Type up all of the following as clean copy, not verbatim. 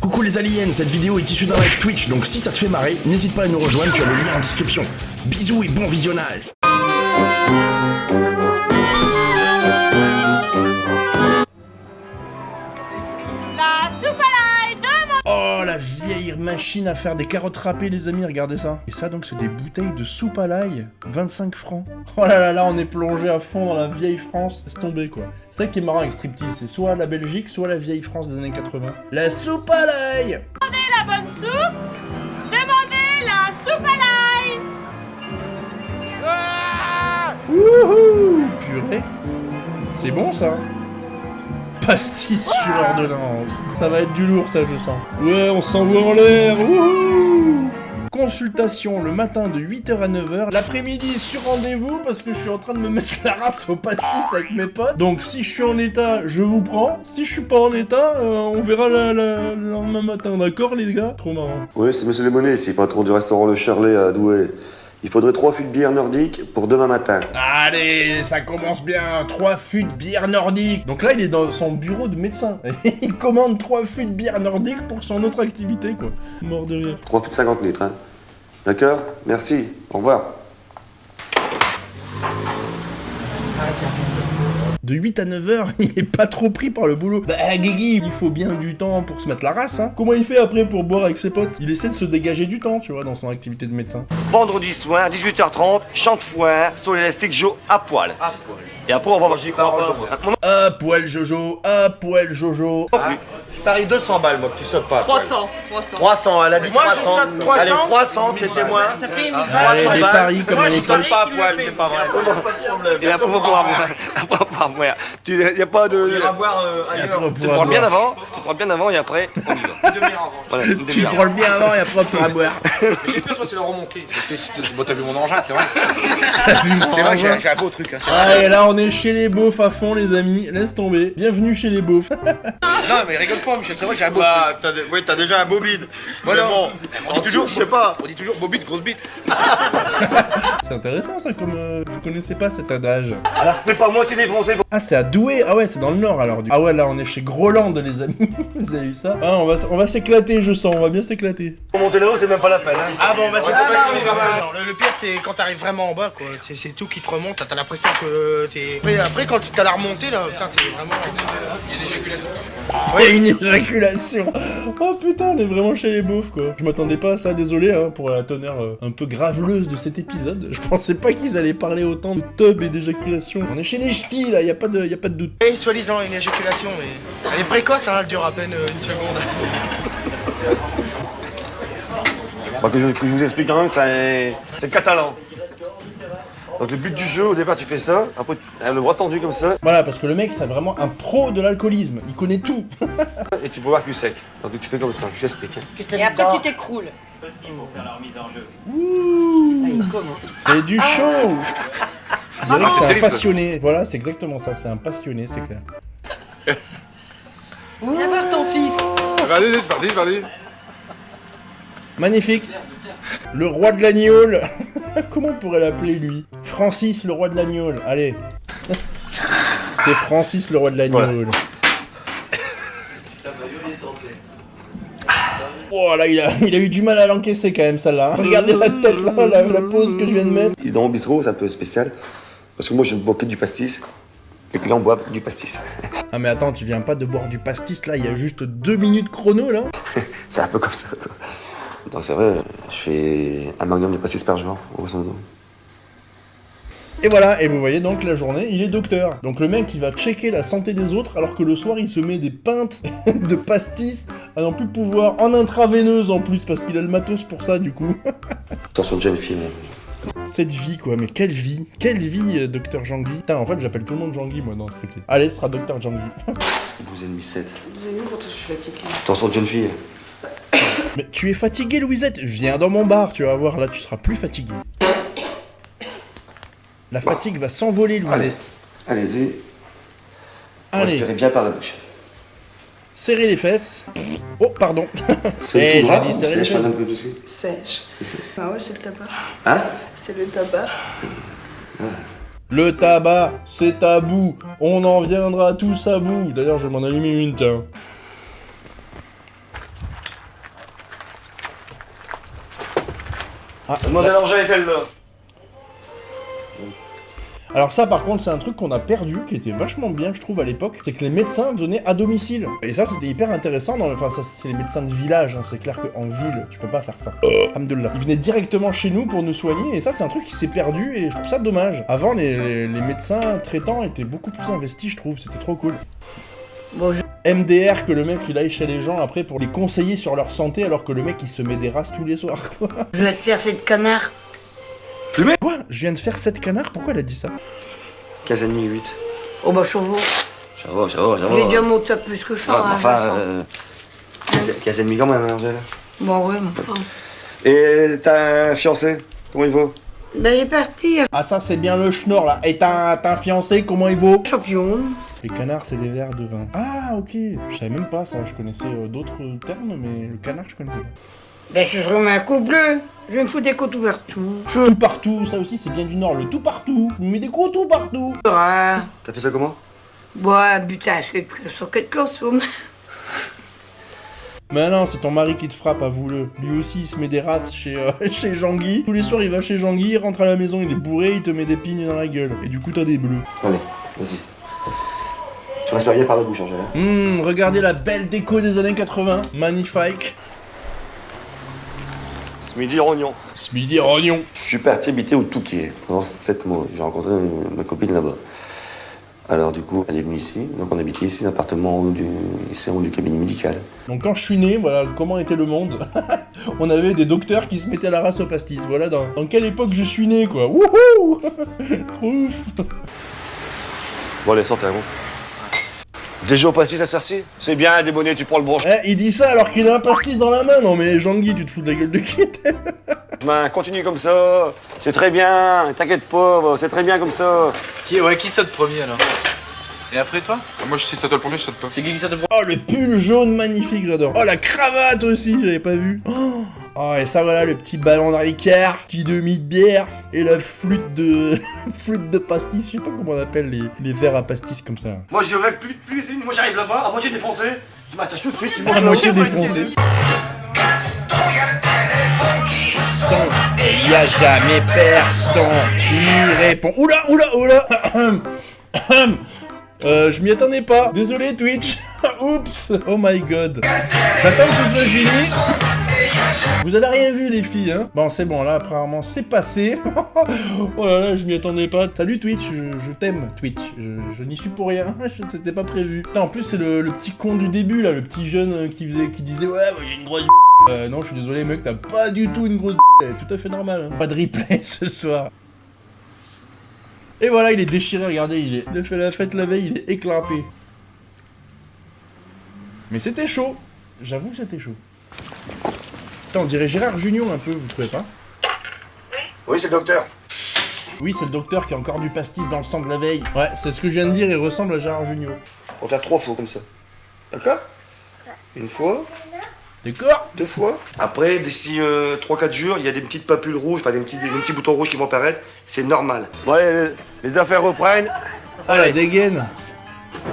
Coucou les aliens, cette vidéo est issue d'un live Twitch, donc si ça te fait marrer, n'hésite pas à nous rejoindre, tu as le lien en description. Bisous et bon visionnage. La soupe à l'ail de mon... Oh, la vieille machine à faire des carottes râpées, les amis, regardez ça. Et ça, donc, c'est des bouteilles de soupe à l'ail, 25 francs. Oh là là là, on est plongé à fond dans la vieille France, laisse tomber, quoi. C'est ça qui est marrant avec Striptease, c'est soit la Belgique, soit la vieille France des années 80. La soupe à l'ail. Demandez la bonne soupe. Demandez la soupe à l'ail. Wouhou, purée. C'est bon, ça. Pastis sur ordonnance. Ça va être du lourd, ça, je sens. Ouais, on s'envoie en l'air. Wouhou. Consultation le matin de 8h à 9h. L'après-midi sur rendez-vous parce que je suis en train de me mettre la race au pastis avec mes potes. Donc si je suis en état, je vous prends. Si je suis pas en état, on verra le lendemain matin. D'accord, les gars? Trop marrant. Oui, c'est Monsieur Lemonet ici, patron du restaurant Le Charlet à Douai. Il faudrait 3 fûts de bière nordique pour demain matin. Allez, ça commence bien. 3 fûts de bière nordique. Donc là, il est dans son bureau de médecin. Il commande 3 fûts de bière nordique pour son autre activité, quoi. Mort de rire. 3 fûts de 50 litres, hein. D'accord? Merci. Au revoir. De 8 à 9h, il est pas trop pris par le boulot. Bah, Guigui, il faut bien du temps pour se mettre la race, hein. Comment il fait après pour boire avec ses potes? Il essaie de se dégager du temps, tu vois, dans son activité de médecin. Vendredi soir, 18h30, champ de foire, sur l'élastique Joe à poil. Et après, on va voir. J'y crois pas. À poil Jojo, à poil Jojo. Je parie 200 balles, moi, que tu sautes pas. 300. 300, elle a dit 300. Allez, 300, t'es témoin. Ça fait 1000 Allez, 300 les balles. paris comme à Je l'école. saute pas à poil, c'est pas vrai. Et après, on va pouvoir boire. Après, on va pouvoir boire. Y a pas de. Après, on Tu pourra prends bien boire. avant, et après, on y va. Voilà, une Tu demi-heure. prends le bien avant et après on pourra boire. J'ai peur, toi, c'est la remontée. Parce que si bon, t'as vu mon engin, c'est vrai. T'as vu mon C'est vrai que engin? j'ai un beau truc. Hein, c'est vrai. Allez, là on est chez les beaufs à fond, les amis. Laisse tomber. Bienvenue chez les beaufs. Non, mais rigole pas, Michel, c'est vrai que j'ai un beau truc. Oui, t'as déjà un beau bide. Voilà. On dit toujours, je sais pas. On dit toujours beau bite, grosse bite. C'est intéressant ça, comme je connaissais pas cet adage. Alors, c'était pas moitié défoncé. Ah, c'est à Douai. Ah ouais, c'est dans le nord alors. Ah ouais, là on est chez Groland, les amis. Vous avez vu ça? Ah, on va s'éclater, je sens. On va bien s'éclater. Pour monter là-haut, c'est même pas la peine. Hein. Ah bon, bah c'est ça. Le pire c'est quand t'arrives vraiment en bas quoi, c'est tout qui te remonte, t'as l'impression que t'es... Après quand t'as la remontée là, putain t'es vraiment... Il y a une éjaculation. Oh putain, on est vraiment chez les beaufs quoi. Je m'attendais pas à ça, désolé hein, pour la teneur un peu graveleuse de cet épisode. Je pensais pas qu'ils allaient parler autant de tub et d'éjaculation. On est chez les ch'tis là, y a pas de doute. Et soi-disant une éjaculation mais... Elle est précoce hein, elle dure à peine une seconde. Bon, que je vous explique quand même, c'est catalan. Donc le but du jeu, au départ, tu fais ça, après tu as le bras tendu comme ça, Voilà, parce que le mec c'est vraiment un pro de l'alcoolisme. Il connaît tout. et tu peux voir du sec. Donc tu fais comme ça, je t'explique. Hein. Et après tu t'écroules. C'est du show. Je dirais que c'est un terrible, ça. passionné. Voilà, c'est exactement ça. C'est un passionné, c'est clair. Viens voir ton fils. Vas-y, c'est parti, c'est parti. Magnifique. Le roi de l'agneau. Comment on pourrait l'appeler lui? Francis, le roi de l'agneau. Allez. C'est Francis, le roi de l'agneau. Voilà. Oh là, il a eu du mal à l'encaisser quand même, celle-là. hein. Regardez la tête là, la pose que je viens de mettre. Et dans mon bistrot, c'est un peu spécial, parce que moi je ne bois que du pastis, les clients boivent du pastis. Ah mais attends, tu viens pas de boire du pastis là, il y a juste 2 minutes chrono là. C'est un peu comme ça, quoi. Donc c'est vrai, je fais un magnum de pastis par jour, grosso modo. Et voilà, et vous voyez donc la journée, il est docteur. Donc le mec il va checker la santé des autres alors que le soir il se met des pintes de pastis à n'en plus pouvoir, en intraveineuse en plus parce qu'il a le matos pour ça du coup. Attention, jeune fille, Cette vie quoi, mais quelle vie, docteur Jean-Guy. Putain, en fait j'appelle tout le monde Jean-Guy moi dans ce truc. Allez, ce sera docteur Jean-Guy. 12,5, 7. Attention, jeune fille. Mais tu es fatigué Louisette, viens dans mon bar, tu vas voir, là tu seras plus fatigué. La fatigue va s'envoler Louisette. Allez-y. Allez, Respirez bien par la bouche. serrez les fesses. Oh, pardon. C'est Eh, tout droit, j'ai dit ça, serrer les sèche, fesses. madame Pepsi. Sèche. C'est- Ah ouais, c'est le tabac. Hein? C'est le tabac. Le tabac, c'est tabou. On en viendra tous à bout. D'ailleurs, je vais m'en allumer une, tiens. Mademoiselle Angèle est-elle là? Alors ça par contre c'est un truc qu'on a perdu, qui était vachement bien je trouve à l'époque, c'est que les médecins venaient à domicile. Et ça c'était hyper intéressant, enfin ça c'est les médecins de village, hein. C'est clair qu'en ville tu peux pas faire ça. Alhamdoulilah. Ils venaient directement chez nous pour nous soigner et ça c'est un truc qui s'est perdu et je trouve ça dommage. Avant les médecins traitants étaient beaucoup plus investis je trouve, c'était trop cool. Bonjour. MDR que le mec il aille chez les gens après pour les conseiller sur leur santé alors que le mec il se met des races tous les soirs quoi. Je vais te faire cette canard. Quoi? Je viens de faire 7 canards? Pourquoi elle a dit ça? 15 et demi, 8. Oh bah chauveau. Ça va, ça va, ça va. J'ai déjà monté à plus que ça. Ah, hein, enfin, Vincent. 15 et demi quand même, hein, Angèle. Bon ouais, mon frère. Et t'as un fiancé? Comment il va? Ben il est parti, Ah ça c'est bien le schnorr là. Et t'as un fiancé, comment il vaut? champion. Les canards c'est des verres de vin. Ah ok, je savais même pas ça, je connaissais d'autres termes mais le canard je connaissais pas. Ben je serai un coup bleu. Je vais me foutre des côtes partout. Tout partout, ça aussi c'est bien du nord, le tout partout. Je me mets des gros tout partout. Ouais. T'as fait ça comment? Ouais, putain, sur quelle consomme. Mais non, c'est ton mari qui te frappe, avoue-le. Lui aussi il se met des races chez Jean-Guy. Tous les soirs il va chez Jean-Guy, il rentre à la maison, il est bourré, il te met des pignes dans la gueule. Et du coup t'as des bleus. Allez, vas-y. Tu respires bien par la bouche, Angèle. Regardez la belle déco des années 80. Magnifique. Ce midi, rognon. Ce midi, rognon. Je suis parti habiter au Touquet pendant 7 mois. J'ai rencontré ma copine là-bas. Alors du coup, elle est venue ici. Donc on habitait ici, l'appartement en haut du cabinet médical. Donc quand je suis né, voilà comment était le monde. On avait des docteurs qui se mettaient à la race au pastis. Voilà dans quelle époque je suis né quoi. Wouhou. Trop ouf. Bon allez, sortez, bon. Déjà au pastis à Cercy? C'est bien, des bonnets, tu prends le broche. Eh, il dit ça alors qu'il a un pastis dans la main. Non mais Jean-Guy, tu te fous de la gueule de qui? Ben, continue comme ça. C'est très bien, t'inquiète pas, c'est très bien comme ça. Qui saute premier alors? Et après toi? Moi, si saute le premier, je saute pas. C'est qui saute le premier? Oh le pull jaune magnifique, j'adore. Oh la cravate aussi, j'avais pas vu. Oh et ça voilà le petit ballon de Ricard, petit demi de bière et la flûte de flûte de pastis. Je sais pas comment on appelle les verres à pastis comme ça. Moi je dirais plus une, moi j'arrive là-bas, à moitié défoncé. Tu m'attaches tout de suite, tu À moitié défoncé. Et y a jamais personne qui répond. Oula. Je m'y attendais pas. Désolé Twitch. Oups. Oh my god. J'attends que ce soit fini. Vous avez rien vu les filles hein. Bon c'est bon là apparemment c'est passé. Oh là là je m'y attendais pas. Salut Twitch, je t'aime Twitch. Je n'y suis pour rien. C'était pas prévu. Putain, en plus c'est le petit con du début là, le petit jeune qui disait ouais moi j'ai une grosse non je suis désolé mec, t'as pas du tout une grosse tout à fait normal hein. Pas de replay ce soir. Et voilà il est déchiré, regardez il a fait la fête la veille, il est éclaté. Mais c'était chaud. J'avoue c'était chaud. Putain, on dirait Gérard Junior un peu, vous trouvez pas? Oui, c'est le docteur. Oui, c'est le docteur qui a encore du pastis dans le sang de la veille. Ouais, c'est ce que je viens de dire, il ressemble à Gérard Junior. On va faire 3 fois comme ça. D'accord? Une fois, D'accord? 2 fois. Après, d'ici 3-4 jours, il y a des petites papules rouges, enfin des petits boutons rouges qui vont apparaître. C'est normal. Bon, allez, les affaires reprennent. Ah, la dégaine.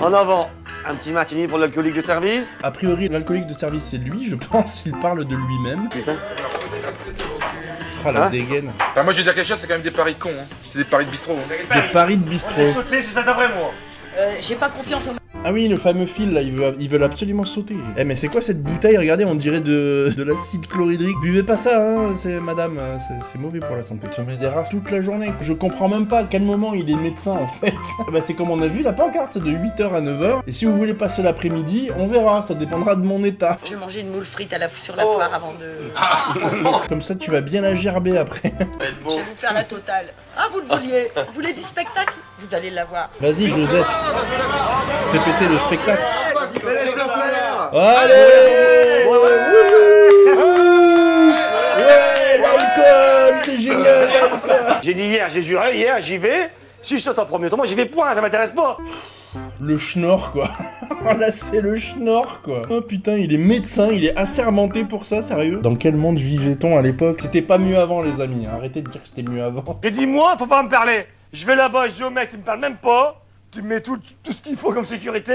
En avant. Un petit martini pour l'alcoolique de service. A priori, l'alcoolique de service, c'est lui, je pense, il parle de lui-même. Putain. Ah, la Hein dégaine. Enfin, moi, je vais dire quelque chose, c'est quand même des paris de cons. Hein. C'est des paris de bistrot. Hein. Des paris de bistrot. Sauter, c'est ça d'après moi. J'ai pas confiance en Ah oui, le fameux fil, là, ils veulent absolument sauter. Eh, mais c'est quoi cette bouteille? Regardez, on dirait de l'acide chlorhydrique. Buvez pas ça, hein, madame, c'est mauvais pour la santé. Je mets des races toute la journée. Je comprends même pas à quel moment il est médecin, en fait. Bah, c'est comme on a vu la pancarte, c'est de 8h à 9h. Et si vous voulez passer l'après-midi, on verra, ça dépendra de mon état. Je vais manger une moule frite sur la foire avant de... Comme ça, tu vas bien la gerber après. Je vais vous faire la totale. Ah, vous le vouliez? Vous voulez du spectacle? Vous allez l'avoir. Vas-y, Josette. Fais péter le spectacle. Allez! Ouais, l'alcool, c'est génial, l'alcool! J'ai dit hier, j'ai juré, hier, j'y vais. Si je saute en premier, autrement j'y vais point, ça m'intéresse pas. Le schnorr, quoi. Là, c'est le schnorr, quoi. Oh putain, il est médecin, il est assermenté pour ça, sérieux? Dans quel monde vivait-on à l'époque? C'était pas mieux avant, les amis. Arrêtez de dire que c'était mieux avant. J'ai dit moi, faut pas me parler. Je vais là-bas, je dis au mec, tu me parles même pas. Tu me mets tout ce qu'il faut comme sécurité.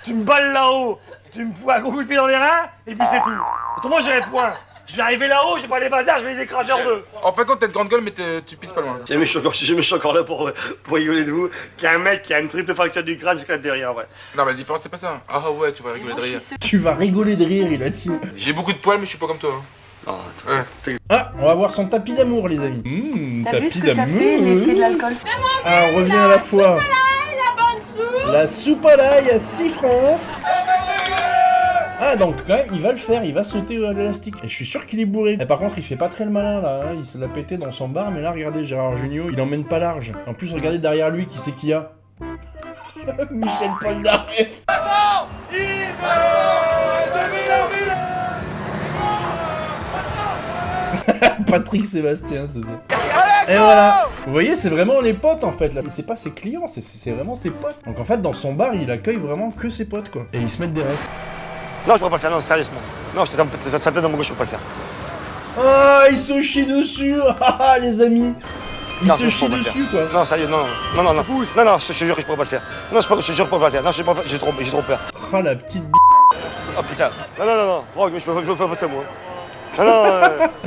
Tu me balles là-haut. Tu me fous un gros coup de pied dans les reins. Et puis c'est tout. Autrement, j'irai point. Je vais arriver là-haut, j'ai pas les bazars, je vais les écraser en deux. En fin de compte, t'as une grande gueule, mais tu pisses pas loin. Je me suis encore là pour rigoler de vous. Qu'il y a un mec qui a une triple fracture du crâne jusqu'à derrière, ouais. Non, mais la différence, c'est pas ça. Ah ouais, tu vas rigoler de rire. Tu vas rigoler de rire, il a dit. J'ai beaucoup de poils, mais je suis pas comme toi. Non, Ouais. Ah, on va voir son tapis d'amour, les amis. T'as vu Tapis ce que ça fait, l'effet de l'alcool? Ah, on revient à la fois. La bonne soupe. La soupe à l'ail à 6 francs. Ah, donc quand même, il va le faire, il va sauter à l'élastique. Et je suis sûr qu'il est bourré. Et par contre, il fait pas très le malin là, hein. Il se l'a pété dans son bar, mais là, regardez, Gérard Jugnot, il emmène pas large. En plus, regardez derrière lui, qui c'est qu'il y a Michel Polnareff. Patrick Sébastien, c'est ça. Et voilà. Vous voyez, c'est vraiment les potes en fait là. C'est pas ses clients, c'est vraiment ses potes. Donc en fait, dans son bar, il accueille vraiment que ses potes quoi. Et ils se mettent des restes. Non, je pourrais pas le faire, non, sérieusement. Non, ça tête dans mon gauche, je peux pas le faire. Ah, ils se chient dessus. Ah, les amis. Ils Non, se je chient pourrais pas le dessus quoi. Non, sérieux, non. Non, je te jure que je pourrais pas le faire. Non, je te jure que je pourrais pas le faire. Non, j'ai trop peur. Ah, la petite Oh putain. Non, Franck, je peux pas ça moi. Non,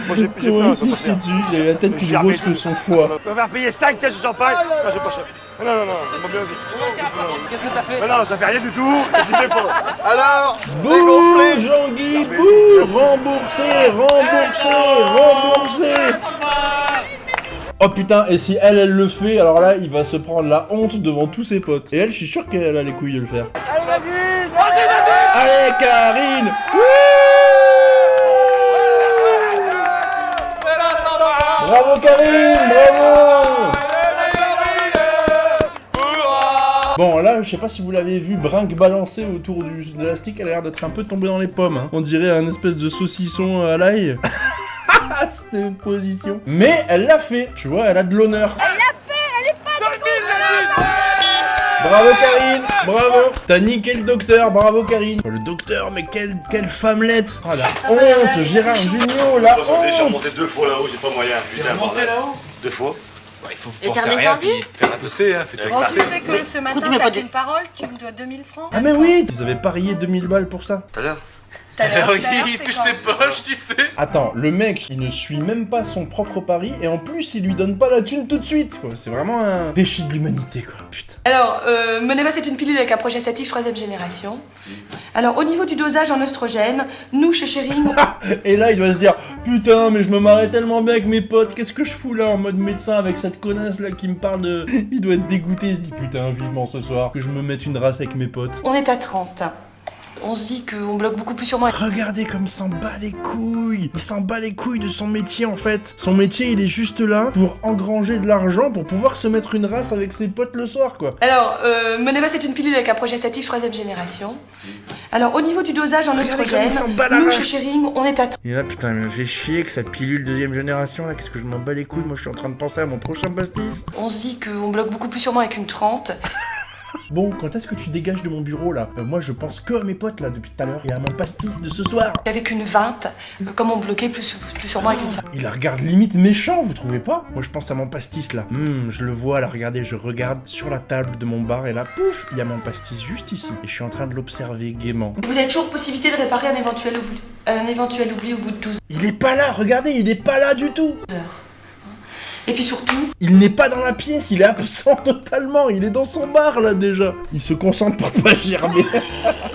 moi j'ai Comment peur, il je peux s'est pas fait faire. dessus. Il a la tête Je plus suis grosse armé. que son foie. Je peux faire payer 5 caisses de champagne. Non, j'ai pas ça. Non, il m'a bien vu. Qu'est-ce que ça fait? Non, ça fait rien du tout. J'y vais pas. Alors, Bouh, Jean-Guy, bouh, remboursé. Oh putain, et si elle le fait, alors là, il va se prendre la honte devant tous ses potes. Et elle, je suis sûr qu'elle a les couilles de le faire. Allez, Karine. Bravo, Karine, bravo. Bon, là, je sais pas si vous l'avez vu, brinque balancée autour de l'élastique, elle a l'air d'être un peu tombée dans les pommes. Hein. On dirait un espèce de saucisson à l'ail. Cette position. Mais elle l'a fait, tu vois, elle a de l'honneur. Elle l'a fait, elle est pas Bravo Karine, bravo. T'as niqué le docteur, bravo Karine. Le docteur, mais quelle femmelette. Oh la honte, Gérard Jugnot, la honte. monté 2 fois là-haut, j'ai pas moyen. Putain, Monter là-haut? 2 fois. Il faut Et penser t'as à rien, descendu puis faire un dossier, hein, fais-toi Bon, passer. tu sais que ce matin, t'as une parole, tu me dois 2000 francs. Ah mais oui, ils avaient parié 2000 balles pour ça. Tout à l'heure. Il touche ses poches, tu sais. Attends, le mec, il ne suit même pas son propre pari et en plus, il lui donne pas la thune tout de suite, quoi. C'est vraiment un déchet de l'humanité, quoi. Putain. Alors, Moneva, c'est une pilule avec un progestatif 3ème génération. Alors, au niveau du dosage en oestrogène, nous, chez Schering, Et là, il doit se dire, putain, mais je me marrais tellement bien avec mes potes, qu'est-ce que je fous là en mode médecin avec cette connasse là qui me parle de... Il doit être dégoûté, il se dit, putain, vivement ce soir, que je me mette une race avec mes potes. on est à 30. On se dit qu'on bloque beaucoup plus sûrement. Regardez comme il s'en bat les couilles. Il s'en bat les couilles de son métier en fait. Son métier il est juste là pour engranger de l'argent pour pouvoir se mettre une race avec ses potes le soir quoi. Alors, Moneva, c'est une pilule avec un progestatif 3ème génération. Alors, au niveau du dosage en Regardez comme il s'en bat la oestrogène, nous, race. chez Schering, on est à 30. Et là putain il me fait chier que sa pilule deuxième génération là, qu'est-ce que je m'en bats les couilles, moi je suis en train de penser à mon prochain pastis. On se dit qu'on bloque beaucoup plus sûrement avec une 30. Bon, quand est-ce que tu dégages de mon bureau là? Moi je pense que à mes potes là depuis tout à l'heure et à mon pastis de ce soir. Avec une 20, comme on bloquait plus sûrement avec une 5. Il la regarde limite méchant, vous trouvez pas? Moi je pense à mon pastis là. Je le vois là, regardez, je regarde sur la table de mon bar et là, pouf, il y a mon pastis juste ici. Et je suis en train de l'observer gaiement. Vous avez toujours possibilité de réparer un éventuel oubli au bout de 12 Il est pas là, regardez, il est pas là du tout. heures. Et puis surtout, Il n'est pas dans la pièce, il est absent totalement, il est dans son bar là déjà. Il se concentre pour pas germer.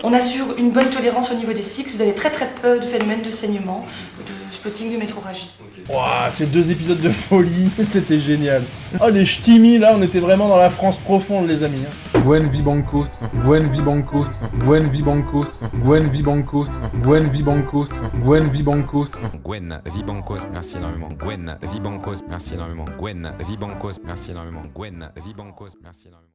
on assure une bonne tolérance au niveau des cycles. Vous avez très peu de phénomènes de saignement, de spotting, de métrorragie. Ouah, ces 2 épisodes de folie, c'était génial. Oh les ch'timis là, on était vraiment dans la France profonde les amis. Buen vibancos, buen vibancos, buen vibancos, buen vibancos, buen vibancos, buen vibancos. Gwen Vibancos, merci énormément. Gwen Vibancos, merci énormément. Gwen Vibancos, merci énormément. Gwen Vibancos, merci énormément.